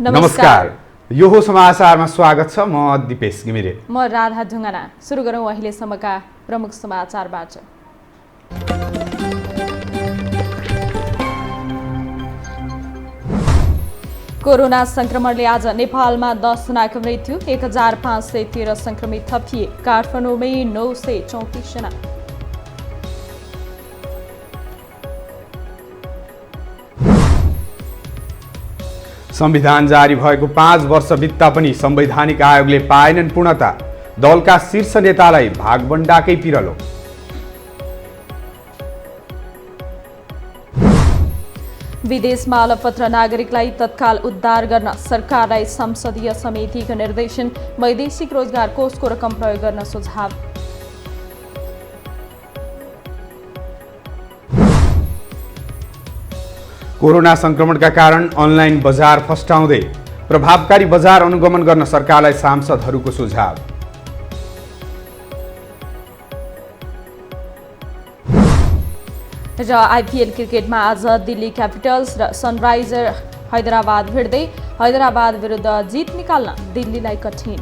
नमस्कार। यो हो समाचारमा स्वागत छ। म दिपेश घिमिरे। म राधा ढुङ्गाना। सुरु गरौँ अहिलेसम्मका प्रमुख समाचारबाट। कोरोना संक्रमणले आज नेपालमा 10 जनाको मृत्यु, 1513 संक्रमित थपिए। काठमाडौँमै 934 जना। संविधान जारी भएको 5 वर्ष बित्दा पनि संवैधानिक आयोगले पाएनन् पूर्णता। दलका शीर्ष नेतालाई भागबण्डाकै पिरलो। विदेशमा अलपत्र नागरिकलाई तत्काल उद्धार गर्न सरकारलाई संसदीय समितिको निर्देशन। वैदेशिक रोजगार कोषको रकम प्रयोग गर्न सुझाव। कोरोना संक्रमणका कारण अनलाइन बजार फस्टाउँदै प्रभावकारी बजार अनुगमन गर्न सरकारलाई सांसदहरूको सुझाव। र आइपिएल क्रिकेटमा आज दिल्ली क्यापिटल्स र सनराइजर हैदराबाद भिड्दै। हैदराबाद विरुद्ध जित निकाल्न दिल्लीलाई कठिन।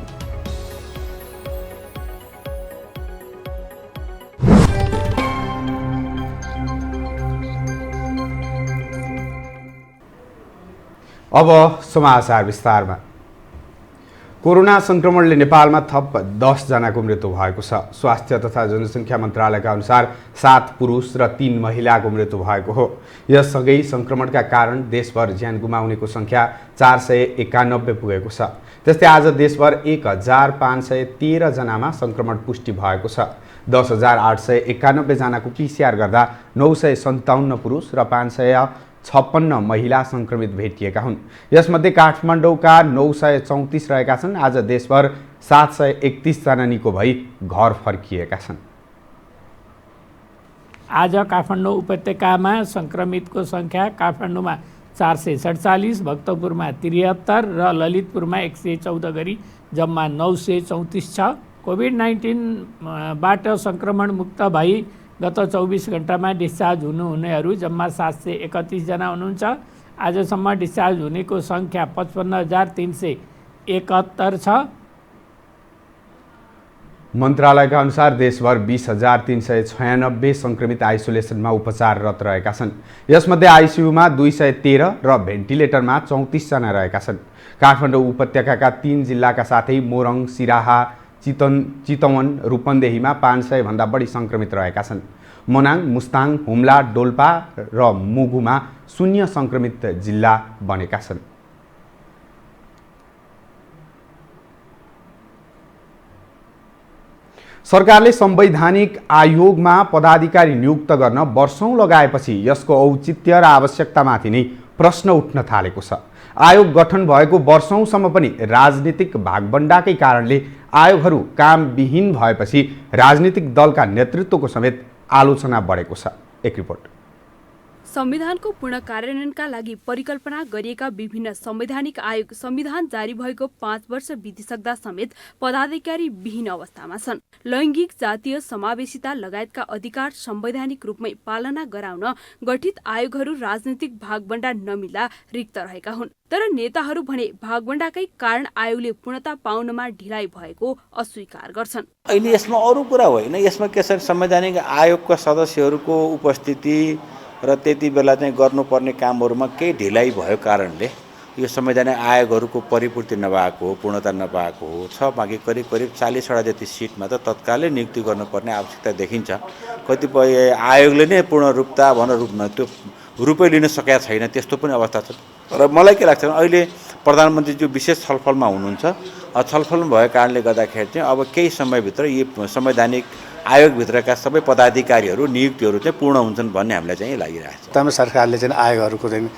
अब समाचार विस्तारमा। कोरोना संक्रमणले नेपालमा थप 10 जनाको मृत्यु भएको छ। स्वास्थ्य तथा जनसङ्ख्या मन्त्रालयका अनुसार 7 पुरुष र 3 महिलाको मृत्यु भएको हो। यससँगै संक्रमणका कारण देशभर ज्यान गुमाउनेको सङ्ख्या 491 पुगेको छ। त्यस्तै आज देशभर 1513 जनामा संक्रमण पुष्टि भएको छ। 10,891 जनाको पिसिआर गर्दा 957 पुरुष र 556 महिला संक्रमित भेटिएका हुन्। यसमध्ये काठमाडौँका 934 रहेका छन्। आज देशभर 731 जना निको भई घर फर्किएका छन्। आज काठमाडौँ उपत्यकामा संक्रमितको संख्या काठमाडौँमा 447, भक्तपुरमा 73 र ललितपुरमा 114 गरी जम्मा 934 छ। कोभिड-19बाट संक्रमण मुक्त भई गत 24 घण्टामा डिस्चार्ज हुनुहुनेहरू जम्मा 731 जना हुनुहुन्छ। आजसम्म डिस्चार्ज हुनेको सङ्ख्या 55,371 छ। मन्त्रालयका अनुसार देशभर 20,396 संक्रमित आइसोलेसनमा उपचाररत रहेका छन्। यसमध्ये आइसियुमा 213 र भेन्टिलेटरमा 34 जना रहेका छन्। काठमाडौँ उपत्यकाका 3 जिल्लाका साथै मोरङ, सिराहा, चितवन, रूपन्देहीमा 500 भन्दा बढी संक्रमित रहेका छन्। मनाङ, मुस्ताङ, हुम्ला, डोल्पा र मुगुमा 0 संक्रमित जिल्ला बनेका छन्। सरकारले संवैधानिक आयोगमा पदाधिकारी नियुक्त गर्न वर्षौं लगाएपछि यसको औचित्य र आवश्यकतामाथि नै प्रश्न उठ्न थालेको छ। आयोग गठन भएको वर्षौंसम्म पनि राजनीतिक भागबण्डाकै कारणले आयोगहरू कामविहीन भएपछि राजनीतिक दलका नेतृत्वको समेत आलोचना बढेको छ। एक रिपोर्ट। संविधानको पूर्ण कार्यान्वयनका लागि परिकल्पना गरिएका विभिन्न संवैधानिक आयोग संविधान जारी भएको 5 वर्ष बितिसक्दा समेत पदाधिकारी विहीन अवस्थामा छन्। लैङ्गिक, जातीय समावेशिता लगायतका अधिकार संवैधानिक रूपमै पालना गराउन गठित आयोगहरू राजनीतिक भागबण्डा नमिल्दा रिक्त रहेका हुन्। तर नेताहरू भने भागबण्डाकै कारण आयोगले पूर्णता पाउनमा ढिलाइ भएको अस्वीकार गर्छन्। अहिले यसमा अरू कुरा होइन, यसमा के छ, संवैधानिक आयोगका सदस्यहरूको उपस्थिति र त्यति बेला चाहिँ गर्नुपर्ने कामहरूमा केही ढिलाइ भएको कारणले यो संवैधानिक आयोगहरूको परिपूर्ति नभएको हो, पूर्णता नपाएको हो। बाँकी करिब 40वटा जति सिटमा त तत्कालै नियुक्ति गर्नुपर्ने आवश्यकता देखिन्छ। कतिपय आयोगले नै पूर्ण रूपता रूपमा त्यो रूपै लिन सकेका छैन, त्यस्तो पनि अवस्था छ। र मलाई के लाग्छ, अहिले प्रधानमन्त्रीज्यू विशेष छलफलमा हुनुहुन्छ। छलफलमा भएको कारणले गर्दाखेरि चाहिँ अब केही समयभित्र यी संवैधानिक आयोगभित्रका सबै पदाधिकारीहरू नियुक्तिहरू चाहिँ पूर्ण हुन्छन् भन्ने हामीलाई चाहिँ लागिरहेको छ। तब सरकारले चाहिँ आयोगहरूको चाहिँ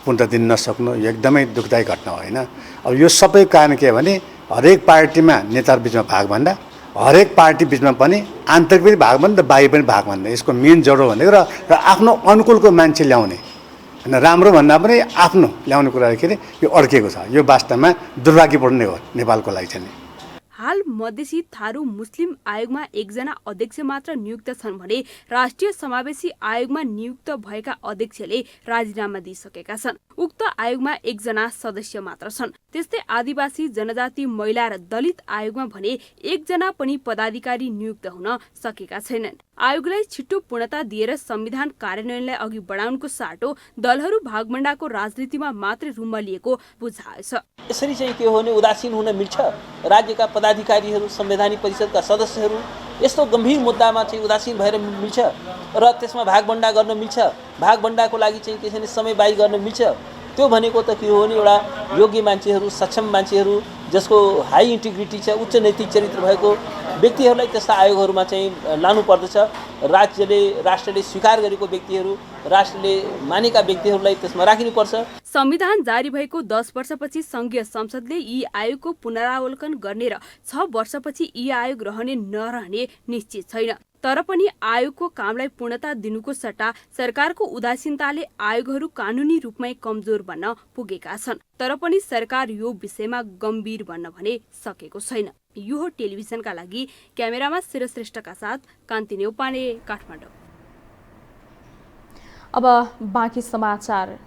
पूर्णता दिन नसक्नु एकदमै दुःखदायी घटना होइन। अब यो सबै कारण के भने हरेक पार्टीमा नेताहरू बिचमा भागभन्दा, हरेक पार्टी बिचमा पनि आन्तरिक पनि भागभन्दा, बाहिर पनि भागभन्दा। यसको मेन जरो भनेको र आफ्नो अनुकूलको मान्छे ल्याउने होइन, राम्रो भन्दा पनि आफ्नो ल्याउने कुरा के अरे यो अड्केको छ। यो वास्तवमा दुर्भाग्यपूर्ण हो नेपालको लागि चाहिँ। हाल मधेसी थारू मुस्लिम आयोगमा 1 जना अध्यक्ष मात्र नियुक्त छन् भने राष्ट्रिय समावेशी आयोगमा नियुक्त भएका अध्यक्षले राजीनामा दिइसकेका छन्। उक्त आयोगमा 1 जना सदस्य मात्र छन्। त्यस्तै आदिवासी जनजाति महिला र दलित आयोगमा भने 1 जना पनि पदाधिकारी नियुक्त हुन सकेका छैनन्। आयोगलाई छिट्टो पूर्णता दिएर संविधान कार्यान्वयनलाई अघि बढाउनुको साटो दलहरू भागभण्डाको राजनीतिमा मात्रै रुममा लिएको बुझाएछ। यसरी चाहिँ के हो भने उदासीन हुन मिल्छ। राज्यका पदाधिकारीहरू, संवैधानिक परिषदका सदस्यहरू यस्तो गम्भीर मुद्दामा चाहिँ उदासीन भएर मिल्छ र त्यसमा भागभण्डा गर्न मिल्छ। भागभण्डाको लागि चाहिँ के छ भने समय बाई गर्न मिल्छ। त्यो भनेको त के हो भने एउटा योग्य मान्छेहरू, सक्षम मान्छेहरू, जसको हाई इन्टिग्रिटी छ, उच्च नैतिक चरित्र भएको व्यक्तिहरूलाई त्यस्ता आयोगहरूमा चाहिँ लानु पर्दछ। राष्ट्रले स्वीकार गरेको व्यक्तिहरू, राष्ट्रले मानेका व्यक्तिहरूलाई त्यसमा राखिनुपर्छ। संविधान जारी भएको 10 वर्षपछि संघीय संसदले यी आयोगको पुनरावलोकन गर्ने र 6 वर्षपछि यी आयोग रहने नरहने निश्चित छैन। तर पनि आयोगको कामलाई पूर्णता दिनुको सट्टा सरकारको उदासीनताले आयोगहरू कानुनी रूपमै कमजोर बन्न पुगेका छन्। तर पनि सरकार यो विषयमा गम्भीर बन्न भने सकेको छैन। यो टेलिभिजनका लागि क्यामेरामा शिरश्रेष्ठका साथ कान्ति नेउपाने, काठमाडौँ। अब बाँकी समाचार।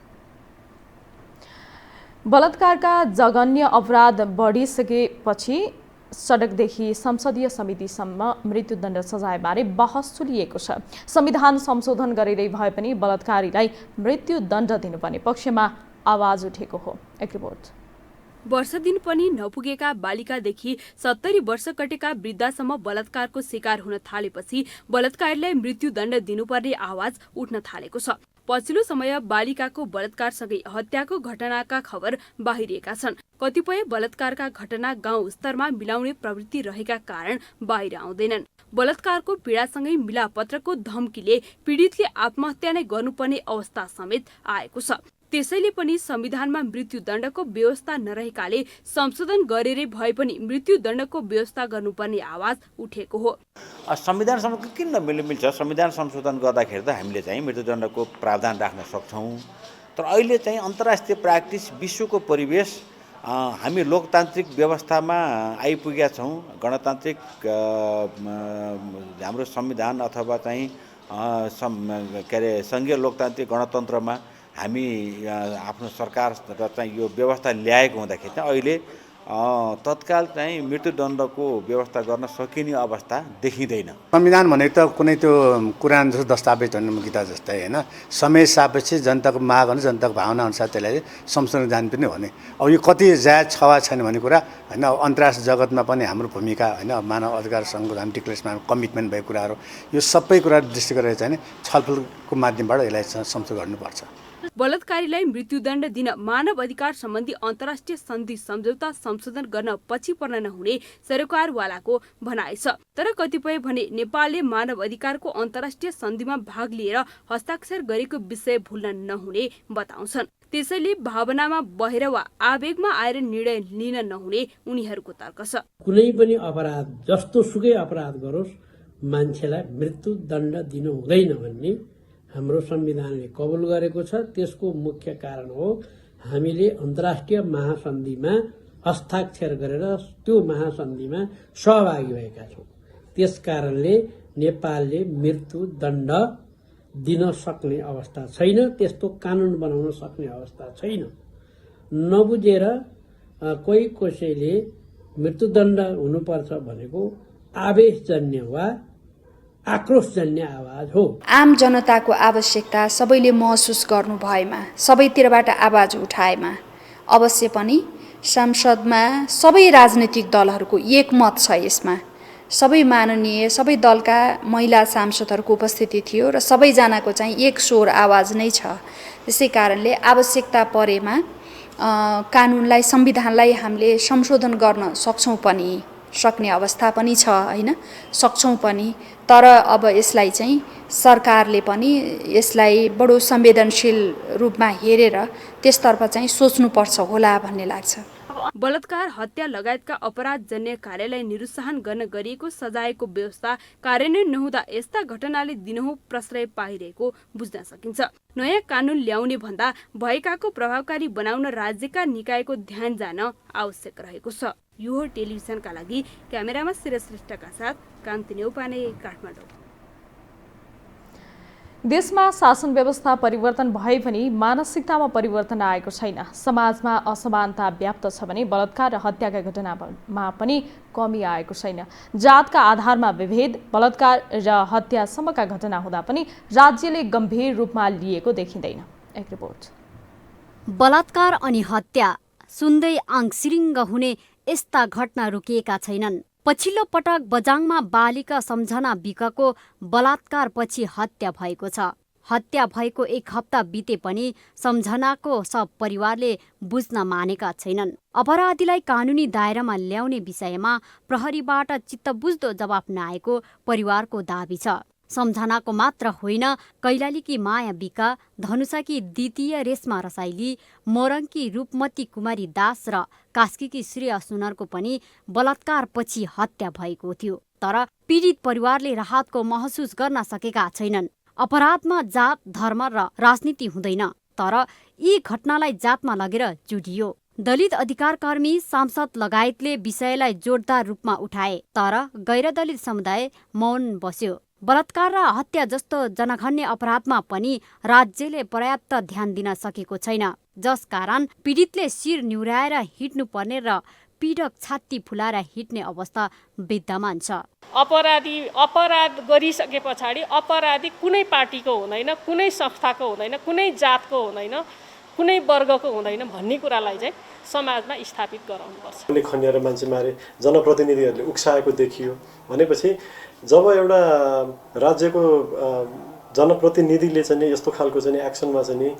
बलात्कारका जघन्य अपराध बढिसकेपछि सडकदेखि संसदीय समितिसम्म मृत्युदण्ड सजायबारे बहस चलिएको छ। संविधान संशोधन गरेरै भए पनि बलात्कारीलाई मृत्युदण्ड दिनुपर्ने पक्षमा आवाज उठेको हो। एक रिपोर्ट। वर्ष दिन पनि नपुगेका बालिकादेखि 70 वर्ष कटेका वृद्धासम्म बलात्कारको शिकार हुन थालेपछि बलात्कारीलाई मृत्युदण्ड दिनुपर्ने आवाज उठ्न थालेको छ। पछिल्लो समय बालिकाको बलात्कारसँगै हत्याको घटनाका खबर बाहिरिएका छन्। कतिपय बलात्कारका घटना गाउँ स्तरमा मिलाउने प्रवृत्ति रहेका कारण बाहिर आउँदैनन्। बलात्कारको पीडासँगै मिलापत्रको धम्कीले पीडितले आत्महत्या नै गर्नुपर्ने अवस्था समेत आएको छ। त्यसैले पनि संविधानमा मृत्युदण्डको व्यवस्था नरहेकाले संशोधन गरेरै भए पनि मृत्युदण्डको व्यवस्था गर्नुपर्ने आवाज उठेको हो। संविधान संशोधन किन मिल्छ? संविधान संशोधन गर्दाखेरि त हामीले चाहिँ मृत्युदण्डको प्रावधान राख्न सक्छौँ। तर अहिले चाहिँ अन्तर्राष्ट्रिय प्र्याक्टिस, विश्वको परिवेश, हामी लोकतान्त्रिक व्यवस्थामा आइपुगेका छौँ। गणतान्त्रिक हाम्रो संविधान अथवा चाहिँ सङ्घीय लोकतान्त्रिक गणतन्त्रमा हामी आफ्नो सरकार र चाहिँ यो व्यवस्था ल्याएको हुँदाखेरि चाहिँ अहिले तत्काल चाहिँ मृत्युदण्डको व्यवस्था गर्न सकिने अवस्था देखिँदैन। संविधान भनेको त कुनै त्यो कुरान जस्तो दस्तावेज भन्ने गीता जस्तै होइन, समय सापेक्ष जनताको माग अनि जनताको भावना अनुसार त्यसलाई संशोधन जानुपर्ने भने अब यो कति जायज छ वा छैन भन्ने कुरा होइन। अन्तर्राष्ट्रिय जगतमा पनि हाम्रो भूमिका होइन, मानव अधिकार सङ्घको हामी डिक्लेरेसनमा कमिटमेन्ट भएको कुराहरू, यो सबै कुरा दृष्टि गरेर चाहिँ छलफलको माध्यमबाट यसलाई संशोधन गर्नुपर्छ। बलात्कारीलाई मृत्युदण्ड दिन मानव अधिकार सम्बन्धी अन्तर्राष्ट्रिय सन्धि सम्झौता संशोधन गर्न पछि पर्न नहुने सरकारवालाको भनाइ छ। तर कतिपय भने नेपालले मानव अधिकारको अन्तर्राष्ट्रिय सन्धिमा भाग लिएर हस्ताक्षर गरेको विषय भुल्न नहुने बताउँछन्। त्यसैले भावनामा बहेर वा आवेगमा आएर निर्णय लिन नहुने उनीहरूको तर्क छ। कुनै पनि अपराध, जस्तो सुकै अपराध गरोस्, मान्छेलाई मृत्युदण्ड दिनु हुँदैन भन्ने हाम्रो संविधानले कबुल गरेको छ। त्यसको मुख्य कारण हो हामीले अन्तर्राष्ट्रिय महासन्धिमा हस्ताक्षर गरेर त्यो महासन्धिमा सहभागी भएका छौँ। त्यसकारणले नेपालले मृत्युदण्ड दिन सक्ने अवस्था छैन, त्यस्तो कानुन बनाउन सक्ने अवस्था छैन। नबुझेर कोही कसैले मृत्युदण्ड हुनुपर्छ भनेको आवेशजन्य वा आक्रोशजन्य आवाज हो। आम जनताको आवश्यकता सबैले महसुस गर्नु भएमा, सबैतिरबाट आवाज उठाएमा अवश्य पनि संसदमा सबै राजनीतिक दलहरूको एकमत छ। यसमा सबै माननीय सबै दलका महिला सांसदहरूको उपस्थिति थियो र सबैजनाको चाहिँ एक स्वर आवाज नै छ। त्यसै कारणले आवश्यकता परेमा कानुनलाई, संविधानलाई हामीले संशोधन गर्न सक्छौँ पनि, सक्ने अवस्था पनि छ होइन, सक्छौँ पनि। तर अब यसलाई चाहिँ सरकारले पनि यसलाई बडो संवेदनशील रूपमा हेरेर त्यसतर्फ चाहिँ सोच्नुपर्छ होला भन्ने लाग्छ। बलात्कार, हत्या लगायतका अपराधजन्य कार्यलाई निरुत्साहन गर्न गरिएको सजायको व्यवस्था कार्यान्वयन नहुँदा यस्ता घटनाले दिनहुँ प्रश्रय पाइरहेको बुझ्न सकिन्छ। नयाँ कानुन ल्याउने भन्दा भएकाको प्रभावकारी बनाउन राज्यका निकायको ध्यान जान आवश्यक रहेको छ। यो टेलिभिजनका लागि क्यामेरामा शिरश्रेष्ठका साथ कान्ति नेउपाने, काठमाडौँ। देशमा शासन व्यवस्था परिवर्तन भए पनि मानसिकतामा परिवर्तन आएको छैन। समाजमा असमानता व्याप्त छ भने बलात्कार र हत्याका घटनामा पनि कमी आएको छैन। जातका आधारमा विभेद, बलात्कार र हत्यासम्मका घटना हुँदा पनि राज्यले गम्भीर रूपमा लिएको देखिँदैन। एक रिपोर्ट। बलात्कार अनि हत्या सुन्दै आङसिरिङ्ग हुने यस्ता घटना रोकिएका छैनन्। पछिल्लो पटक बजाङमा बालिका सम्झना बिकको बलात्कारपछि हत्या भएको छ। हत्या भएको 1 हप्ता बिते पनि सम्झनाको सब परिवारले बुझ्न मानेका छैनन्। अपराधीलाई कानुनी दायरामा ल्याउने विषयमा प्रहरीबाट चित्तबुझ्दो जवाफ नआएको परिवारको दाबी छ। सम्झनाको मात्र होइन, कैलालीकी माया बिका, धनुषाकी द्वितीय रेशमा रसाइली, मोरङकी रूपमती कुमारी दास र कास्कीकी श्रेया सुनरको पनि बलात्कारपछि हत्या भएको थियो। तर पीडित परिवारले राहतको महसुस गर्न सकेका छैनन्। अपराधमा जात, धर्म र राजनीति हुँदैन, तर यी घटनालाई जातमा लगेर जुडियो। दलित अधिकारकर्मी, सांसद लगायतले विषयलाई जोरदार रूपमा उठाए, तर गैर दलित समुदाय मौन बस्यो। बलात्कार र हत्या जस्तो जनघन्य अपराधमा पनि राज्यले पर्याप्त ध्यान दिन सकेको छैन, जसकारण पीडितले शिर निहुर्याएर हिँड्नुपर्ने र पीडक छाती फुलाएर हिँड्ने अवस्था विद्यमान छ। अपराध गरिसके पछाडि अपराधी कुनै पार्टीको हुँदैन, कुनै संस्थाको हुँदैन, कुनै जातको हुँदैन, कुनै वर्गको हुँदैन भन्ने कुरालाई चाहिँ समाजमा स्थापित गराउनुपर्छ। खन्याएर मान्छे मारे, जनप्रतिनिधिहरूले उक्साएको देखियो भनेपछि जब एउटा राज्यको जनप्रतिनिधिले चाहिँ यस्तो खालको चाहिँ एक्सनमा चाहिँ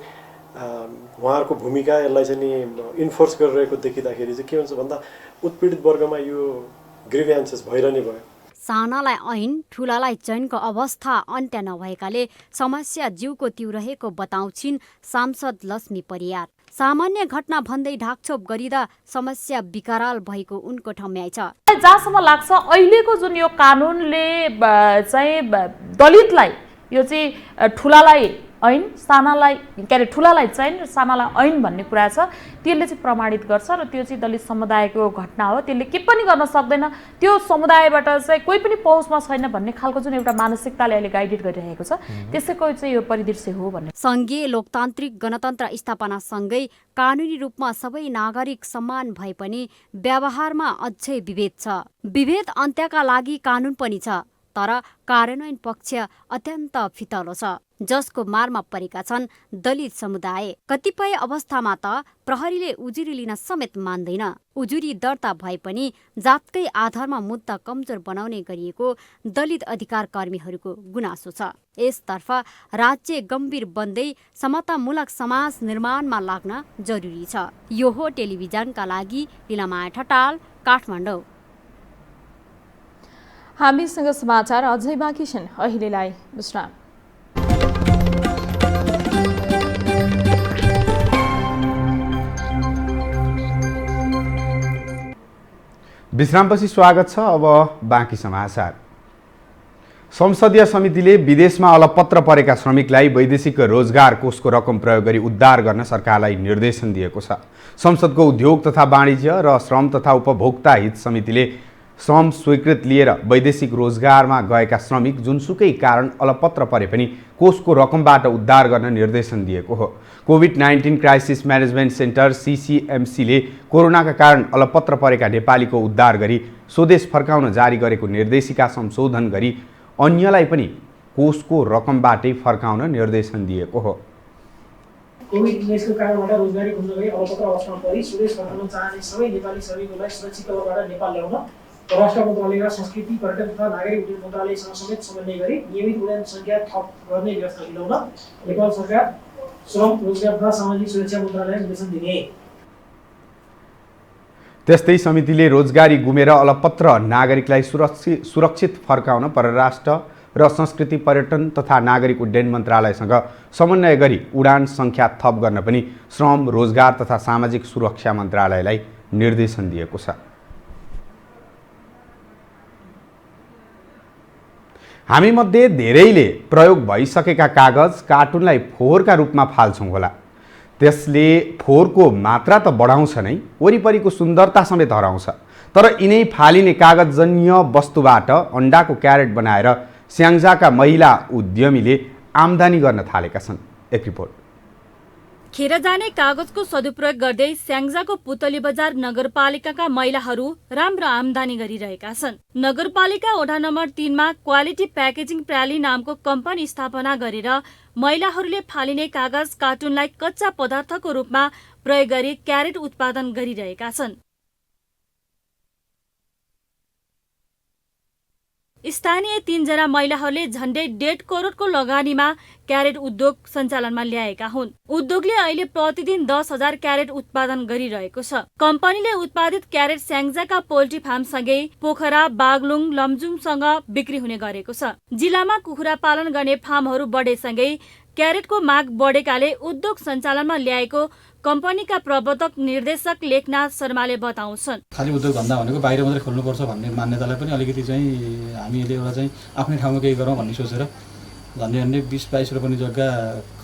उहाँहरूको भूमिका यसलाई चाहिँ इन्फोर्स गरिरहेको देखिँदाखेरि चाहिँ के हुन्छ भन्दा उत्पीडित वर्गमा यो ग्रिभ्यान्सेस भइरहने भयो। सानालाई ऐन, ठुलालाई चैनको अवस्था अन्त्य नभएकाले समस्या जिउको त्यो रहेको बताउँछिन् सांसद लक्ष्मी परियार। सामान्य घटना भन्दै ढाकछोप गरिँदा समस्या विकराल भएको उनको ठम्याइ छ। जहाँसम्म लाग्छ अहिलेको जुन यो कानुनले चाहिँ दलितलाई यो चाहिँ ठुलालाई ऐन, सानालाई के अरे ठुलालाई चाहिँ र सानालाई ऐन भन्ने कुरा छ, त्यसले चाहिँ प्रमाणित गर्छ र त्यो चाहिँ दलित समुदायको घटना हो। त्यसले के पनि गर्न सक्दैन, त्यो समुदायबाट चाहिँ कोही पनि पहुँचमा छैन भन्ने खालको जुन एउटा मानसिकताले अहिले गाइडेड गरिरहेको छ, त्यसैको चाहिँ यो परिदृश्य हो भन्ने। सङ्घीय लोकतान्त्रिक गणतन्त्र स्थापनासँगै कानुनी रूपमा सबै नागरिक समान भए पनि व्यवहारमा अझै विभेद छ। विभेद अन्त्यका लागि कानुन पनि छ, तर कार्यान्वयन पक्ष अत्यन्त फितलो छ, जसको मारमा परेका छन् दलित समुदाय। कतिपय अवस्थामा त प्रहरीले उजुरी लिन समेत मान्दैन। उजुरी दर्ता भए पनि जातकै आधारमा मुद्दा कमजोर बनाउने गरिएको दलित अधिकार कर्मीहरूको गुनासो छ। यसतर्फ राज्य गम्भीर बन्दै समतामूलक समाज निर्माणमा लाग्न जरुरी छ। यो हो टेलिभिजनका लागि लीलामाया ठटाल, काठमाडौँ। हामीसँग समाचार अझै बाँकी छन्, अहिलेलाई विश्राम। विश्रामपछि स्वागत छ। अब बाँकी समाचार। संसदीय समितिले विदेशमा अलपत्र परेका श्रमिकलाई वैदेशिक रोजगार कोषको रकम प्रयोग गरी उद्धार गर्न सरकारलाई निर्देशन दिएको छ। संसदको उद्योग तथा वाणिज्य र श्रम तथा उपभोक्ता हित समितिले श्रम स्वीकृत लिएर वैदेशिक रोजगारमा गएका श्रमिक जुनसुकै कारण अलपत्र परे पनि कोषको रकमबाट उद्धार गर्न निर्देशन दिएको हो। कोभिड-19 क्राइसिस म्यानेजमेन्ट सेन्टर CCMCले कोरोनाका कारण अलपत्र परेका नेपालीको उद्धार गरी स्वदेश फर्काउन जारी गरेको निर्देशिका संशोधन गरी अन्यलाई पनि कोषको रकमबाटै फर्काउन निर्देशन दिएको हो। कोभिड-19 को कारणबाट रोजगारी खोज्न गई अलपत्र अवस्थामा परि स्वदेश फर्कन चाहने सबै नेपाली श्रमिकहरूलाई सुरक्षित तौरबाट नेपाल ल्याउन परराष्ट्र मन्त्रालय र संस्कृति, पर्यटन तथा नागरिक उड्डयन मन्त्रालयसँग समेत समन्वय गरी नियमित उड्डयन संख्या थप गर्ने व्यवस्था मिलाउन नेपाल सरकार श्रम, रोजगार तथा सामाजिक सुरक्षा मन्त्रालयलाई निर्देशन दिने। त्यस्तै समितिले रोजगारी गुमेर अलपत्र नागरिकलाई सुरक्षित फर्काउन परराष्ट्र र संस्कृति, पर्यटन तथा नागरिक उड्डयन मन्त्रालयसँग समन्वय गरी उडान संख्या थप गर्न पनि श्रम, रोजगार तथा सामाजिक सुरक्षा मन्त्रालयलाई निर्देशन दिएको छ। हामीमध्ये धेरैले प्रयोग भइसकेका कागज, कार्टुनलाई फोहोरका रूपमा फाल्छौँ होला। त्यसले फोहोरको मात्रा त बढाउँछ नै, वरिपरिको सुन्दरता समेत हराउँछ। तर यिनै फालिने कागजजन्य वस्तुबाट अन्डाको क्यारेट बनाएर स्याङ्जाका महिला उद्यमीले आम्दानी गर्न थालेका छन्। एक रिपोर्ट। खेर जाने कागजको सदुपयोग गर्दै स्याङ्जाको पुतली बजार नगरपालिकाका महिलाहरू राम्रो आम्दानी गरिरहेका छन्। नगरपालिका वडा नम्बर 3 मा क्वालिटी प्याकेजिङ प्राली नामको कम्पनी स्थापना गरेर महिलाहरूले फालिने कागज कार्टुनलाई कच्चा पदार्थको रूपमा प्रयोग गरी क्यारेट उत्पादन गरिरहेका छन्। स्थानीय 3 जना महिलाहरूले झण्डै 1.5 करोडको लगानीमा क्यारेट उद्योग सञ्चालनमा ल्याएका हुन्। उद्योगले अहिले प्रतिदिन 10,000 क्यारेट उत्पादन गरिरहेको छ। कम्पनीले उत्पादित क्यारेट स्याङ्जाका पोल्ट्री फार्मसँगै पोखरा, बागलुङ, लमजुङसँग बिक्री हुने गरेको छ। जिल्लामा कुखुरा पालन गर्ने फार्महरू बढेसँगै क्यारेटको माग बढेकाले उद्योग सञ्चालनमा ल्याएको कम्पनीका प्रवर्तक निर्देशक लेखनाथ शर्माले बताउँछन्। खाली उद्योग धन्दा भनेको बाहिर मात्रै खोल्नुपर्छ भन्ने मान्यतालाई पनि अलिकति चाहिँ हामीले एउटा चाहिँ आफ्नै ठाउँमा केही गरौँ भन्ने सोचेर झन्डै 20-22 रुपियाँ जग्गा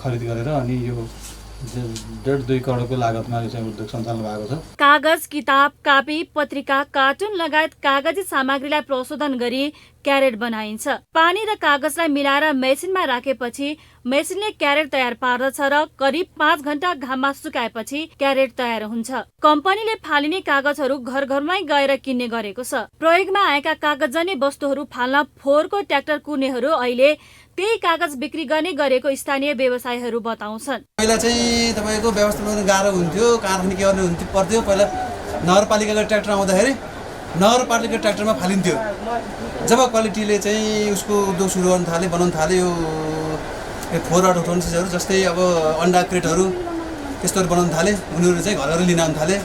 खरिद गरेर अनि यो 1.5-2 करोडको लागतमा यो चाहिँ उद्योग सञ्चालन भएको छ। कागज, किताब, कापी, पत्रिका, कार्टुन लगायत कागजी सामग्रीलाई प्रशोधन गरी क्यारेट बनाइन्छ। पानी र कागजलाई मिलाएर मेसिनमा राखेपछि मेसिनले क्यारेट तयार पार्दछ र करिब 5 घण्टा घाममा सुकाएपछि क्यारेट तयार हुन्छ। कम्पनीले फालिने कागजहरू घर घरमै गएर किन्ने गरेको छ। प्रयोगमा आएका कागजजन्य वस्तुहरू फाल्न फोहोरको ट्र्याक्टर कुर्नेहरू अहिले त्यही कागज बिक्री गर्ने गरेको स्थानीय व्यवसायीहरू बताउँछन्। पहिला चाहिँ तपाईको व्यवस्थापन गाह्रो हुन्थ्यो, कहाँदेखि के गर्ने पर्थ्यो। पहिला नगरपालिकाको ट्र्याक्टर आउँदाखेरि नगरपालिकाको ट्र्याक्टरमा फालिन्थ्यो। जब क्वालिटीले चाहिँ उसको उद्योग सुरु गर्न थाले, बनाउन थाले, यो फोहोरबाट उठाउने चिजहरू जस्तै अब अन्डा क्रेटहरू त्यस्तोहरू बनाउन थाले, उनीहरू चाहिँ घर घर लिन आउन थाले।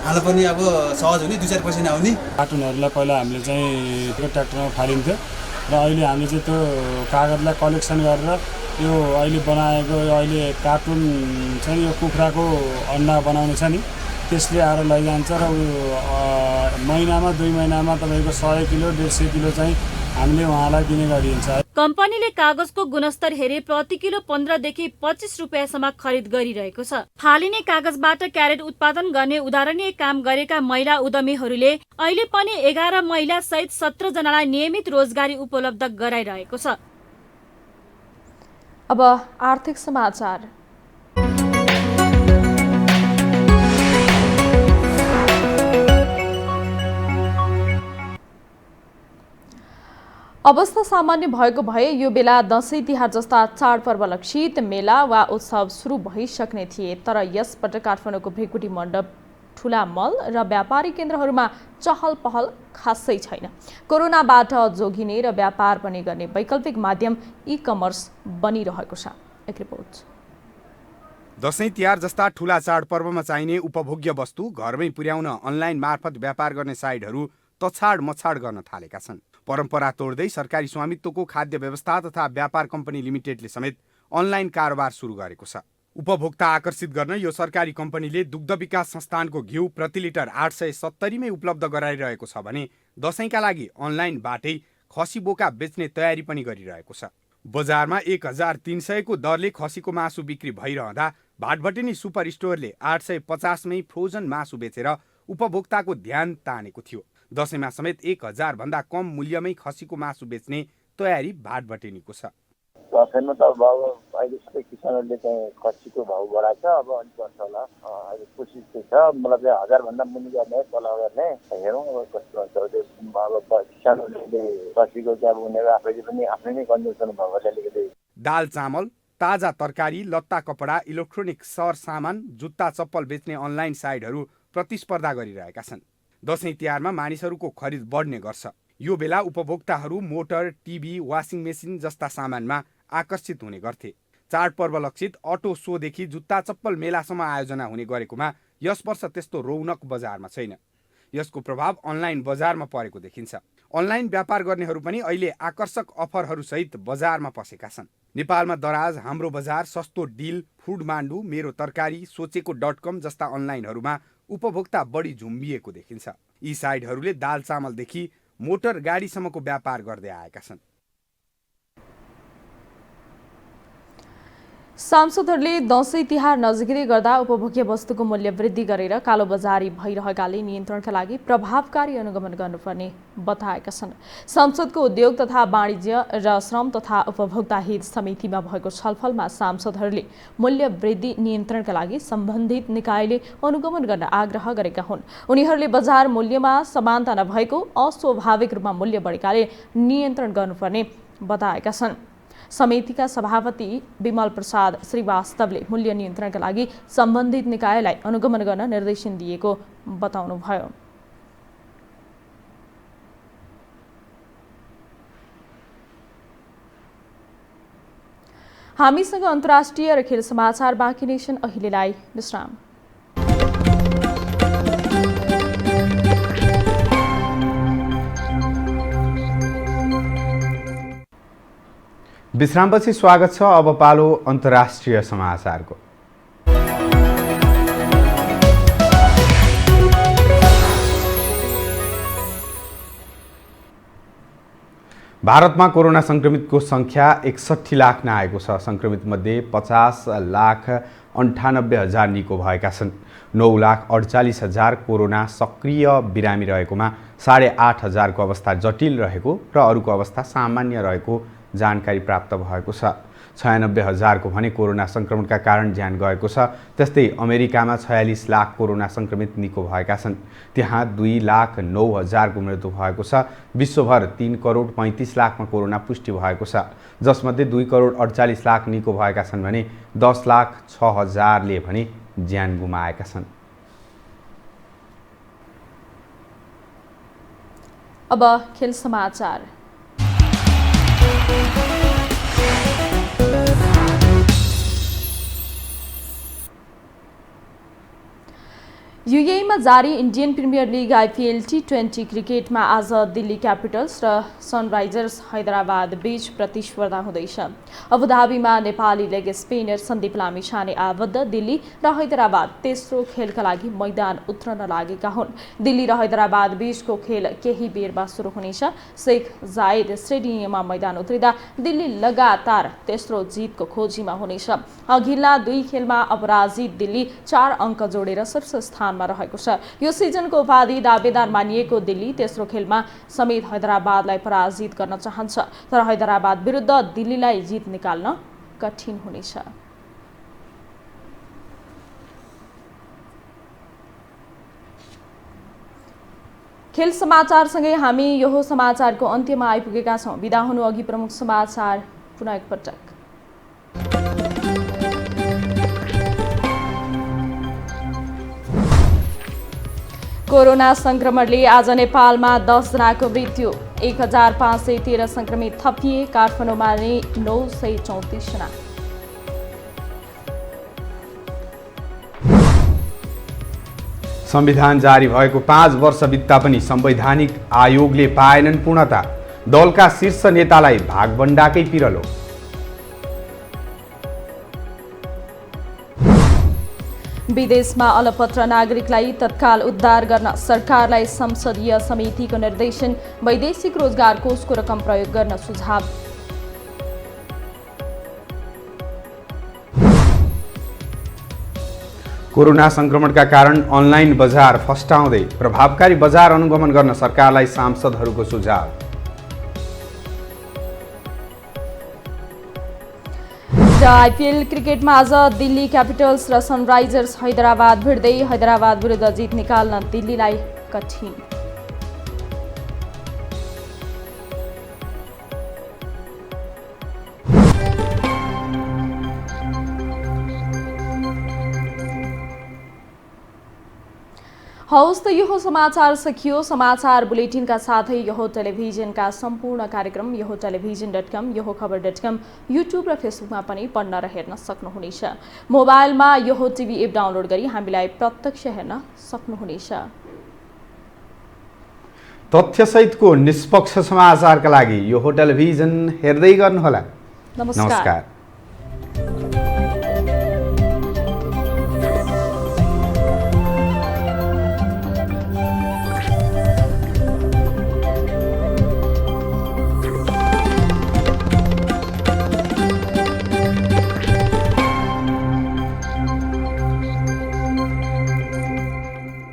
हाल्न पनि अब सहज हुने, 2-4 पैसा नआउने। कार्टुनहरूलाई पहिला हामीले चाहिँ त्यो ट्र्याक्टरमा फालिन्थ्यो र अहिले हामीले चाहिँ त्यो कागजलाई कलेक्सन गरेर यो अहिले बनाएको अहिले कार्टुन चाहिँ यो कुखुराको अन्डा बनाउने छ नि, त्यसले आएर लैजान्छ र महिनामा 2 महिनामा तपाईँको 100 किलो 150 किलो चाहिँ हामीले उहाँलाई दिने गरिन्छ। कम्पनीले कागजको गुणस्तर हेरी प्रति किलो 15 देखि 25 रुपियाँसम्म खरिद गरिरहेको छ। फालिने कागजबाट क्यारेट उत्पादन गर्ने उदाहरणीय काम गरेका महिला उद्यमीहरूले अहिले पनि 11 महिला सहित 17 जनालाई नियमित रोजगारी उपलब्ध गराइरहेको छ। अब आर्थिक समाचार। अवस्था सामान्य भएको भए यो बेला दशैं तिहार जस्ता चाडपर्व लक्षित मेला वा उत्सव सुरु भइसक्ने थिए, तर यसपटक काठमाडौँको भृकुटी मण्डप, ठुला मल र व्यापारिक केन्द्रहरूमा चहल पहल खासै छैन। कोरोनाबाट जोगिने र व्यापार पनि गर्ने वैकल्पिक माध्यम ई-कमर्स बनिरहेको छ। एक रिपोर्ट। दशैं तिहार जस्ता ठुला चाडपर्वमा चाहिने उपभोग्य वस्तु घरमै पुर्याउन अनलाइन मार्फत व्यापार गर्ने साइटहरू तछाड मछाड गर्न थालेका छन्। परम्परा तोड्दै सरकारी स्वामित्वको खाद्य व्यवस्था तथा व्यापार कम्पनी लिमिटेडले समेत अनलाइन कारोबार सुरु गरेको छ। उपभोक्ता आकर्षित गर्न यो सरकारी कम्पनीले दुग्ध विकास संस्थानको घिउ प्रति लिटर 870 मै उपलब्ध गराइरहेको छ भने दशैंका लागि अनलाइनबाटै खसी बोका बेच्ने तयारी पनि गरिरहेको छ। बजारमा 1300 को दरले खसीको मासु बिक्री भइरहँदा भाटभटेनी सुपर स्टोरले 850 मै फ्रोजन मासु बेचेर उपभोक्ताको ध्यान तानेको थियो। दशैंमा समेत 1000 भन्दा कम मूल्यमै खसीको मासु बेच्ने तयारी भाटभटेनीको छ। दशैंमा त अब अहिले सबै किसानहरूले चाहिँ खसीको भाउ बढाएको छ। अब अलिक पर्छ होला, अहिले कोसिस चाहिँ छ मलाई चाहिँ 1000 भन्दा मुनि गर्ने तल गर्ने, हेरौँ अब कस्तो हुन्छ। अब किसानहरूले खसीको चाहिँ अब उनीहरू आफैले पनि आफ्नै नै कन्जम्सन भएकोले अलिकति दाल चामल, ताजा तरकारी, लत्ता कपडा, इलेक्ट्रोनिक सर सामान, जुत्ता चप्पल बेच्ने अनलाइन साइटहरू प्रतिस्पर्धा गरिरहेका छन्। दशैं तिहारमा मानिसहरूको खरिद बढ्ने गर्छ। यो बेला उपभोक्ताहरू मोटर, टिभी, वासिङ मेसिन जस्ता सामानमा आकर्षित हुने गर्थे। चाडपर्व लक्षित अटो सोदेखि जुत्ता चप्पल मेलासम्म आयोजना हुने गरेकोमा यस वर्ष त्यस्तो रौनक बजारमा छैन। यसको प्रभाव अनलाइन बजारमा परेको देखिन्छ। अनलाइन व्यापार गर्नेहरू पनि अहिले आकर्षक अफरहरू सहित बजारमा पसेका छन्। नेपालमा दराज, हाम्रो बजार, सस्तो डिल, फुड माण्डु, मेरो तरकारी, सोचेको .com जस्ता अनलाइनहरूमा उपभोक्ता बढी झुम्बिएको देखिन्छ। यी साइटहरूले दाल चामलदेखि मोटर गाडीसम्मको व्यापार गर्दै आएका छन्। सांसदहरूले दशैं तिहार नजिकै गर्दा उपभोग्य वस्तुको मूल्य वृद्धि गरेर कालोबजारी भइरहेकाले नियन्त्रणका लागि प्रभावकारी अनुगमन गर्नुपर्ने बताएका छन्। संसदको उद्योग तथा वाणिज्य र श्रम तथा उपभोक्ता हित समितिमा भएको छलफलमा सांसदहरूले मूल्य वृद्धि नियन्त्रणका लागि सम्बन्धित निकायले अनुगमन गर्न आग्रह गरेका हुन्। उनीहरूले बजार मूल्यमा समानता नभएको अस्वाभाविक रूपमा मूल्य बढेकाले नियन्त्रण गर्नुपर्ने बताएका छन्। समितिका सभापति विमल प्रसाद श्रीवास्तवले मूल्य नियन्त्रणका लागि सम्बन्धित निकायलाई अनुगमन गर्न निर्देशन दिएको बताउनुभयो। हामीसँग अन्तर्राष्ट्रिय र खेल समाचार बाँकी नै छन्। अहिलेलाई विश्राम। विश्रामपछि स्वागत छ। अब पालो अन्तर्राष्ट्रिय समाचारको। भारतमा कोरोना संक्रमितको संख्या 61 लाख नआएको छ। संक्रमित मध्ये 50,98,000 निको भएका छन्। 9,48,000 कोरोना सक्रिय बिरामी रहेकोमा 8,500 को अवस्था जटिल रहेको र अरूको अवस्था सामान्य रहेको जानकारी प्राप्त भएको छ। 96,000 को भने कोरोना संक्रमणका कारण ज्यान गएको छ। त्यस्तै अमेरिकामा 46 लाख कोरोना संक्रमित निको भएका छन्। त्यहाँ 2,09,000 को मृत्यु भएको छ। विश्वभर 3,35,00,000मा कोरोना पुष्टि भएको छ, जसमध्ये 2,48,00,000 निको भएका छन् भने 10,06,000ले भने ज्यान गुमाएका छन्। अब खेल समाचार। युएईमा जारी Indian premier league IPL T20 क्रिकेटमा आज दिल्ली क्यापिटल्स र सनराइजर्स हैदराबाद बीच प्रतिस्पर्धा हुँदैछ। अबुधाबीमा नेपाली लेग स्पिनर सन्दीप लामिछाने आबद्ध दिल्ली र हैदराबाद तेस्रो खेलका लागि मैदान उत्रन लागेका हुन्। दिल्ली र हैदराबाद बीचको खेल केही बेरमा सुरु हुनेछ। शेख जायद स्टेडियममा मैदान उत्रिँदा दिल्ली लगातार तेस्रो जितको खोजीमा हुनेछ। अघिल्ला 2 खेलमा अपराजित दिल्ली 4 अङ्क जोडेर शीर्ष स्थानमा रहेको छ। यो सिजनको उपाधि दावेदार मानिएको दिल्ली तेस्रो खेलमा समेत हैदराबादलाई पराजित गर्न चाहन्छ, तर हैदराबाद विरुद्ध दिल्लीलाई जित निकाल्न कठिन हुनेछ। खेल समाचारसँगै हामी यो समाचारको अन्त्यमा आइपुगेका छौँ। बिदा हुनु अघि प्रमुख समाचार पुनः एकपटक। कोरोना संक्रमणले आज नेपालमा 10 जनाको मृत्यु, 1,513 संक्रमित थपिए। काठमाडौँमा नै 934 जना। संविधान जारी भएको 5 वर्ष बित्दा पनि संवैधानिक आयोगले पाएनन् पूर्णता। दलका शीर्ष नेतालाई भागभण्डाकै पिरलो। विदेशमा अलपत्र नागरिकलाई तत्काल उद्धार गर्न सरकारलाई संसदीय समितिको निर्देशन। वैदेशिक रोजगार कोषको रकम प्रयोग गर्न सुझाव। कोरोना संक्रमणका कारण अनलाइन बजार फस्टाउँदै प्रभावकारी बजार अनुगमन गर्न सरकारलाई सांसदहरूको सुझाव। आइपिएल क्रिकेटमा आज दिल्ली क्यापिटल्स र सनराइजर्स हैदराबाद भिड्दै। हैदराबाद विरुद्ध जित निकाल्न दिल्लीलाई कठिन। हौस् त यो समाचार सकियो। समाचार बुलेटिनका साथै यो टेलिभिजनका सम्पूर्ण कार्यक्रम यो टेलिभिजन.com, यो खबर.com, युट्युब र फेसबुकमा पनि पढ्न र हेर्न सक्नुहुनेछ। मोबाइलमा यो टिभी एप डाउनलोड गरी हामीलाई प्रत्यक्ष हेर्न सक्नुहुनेछ। तथ्यसहितको निष्पक्ष समाचारका लागि यो टेलिभिजन हेर्दै गर्नुहोला। नमस्कार।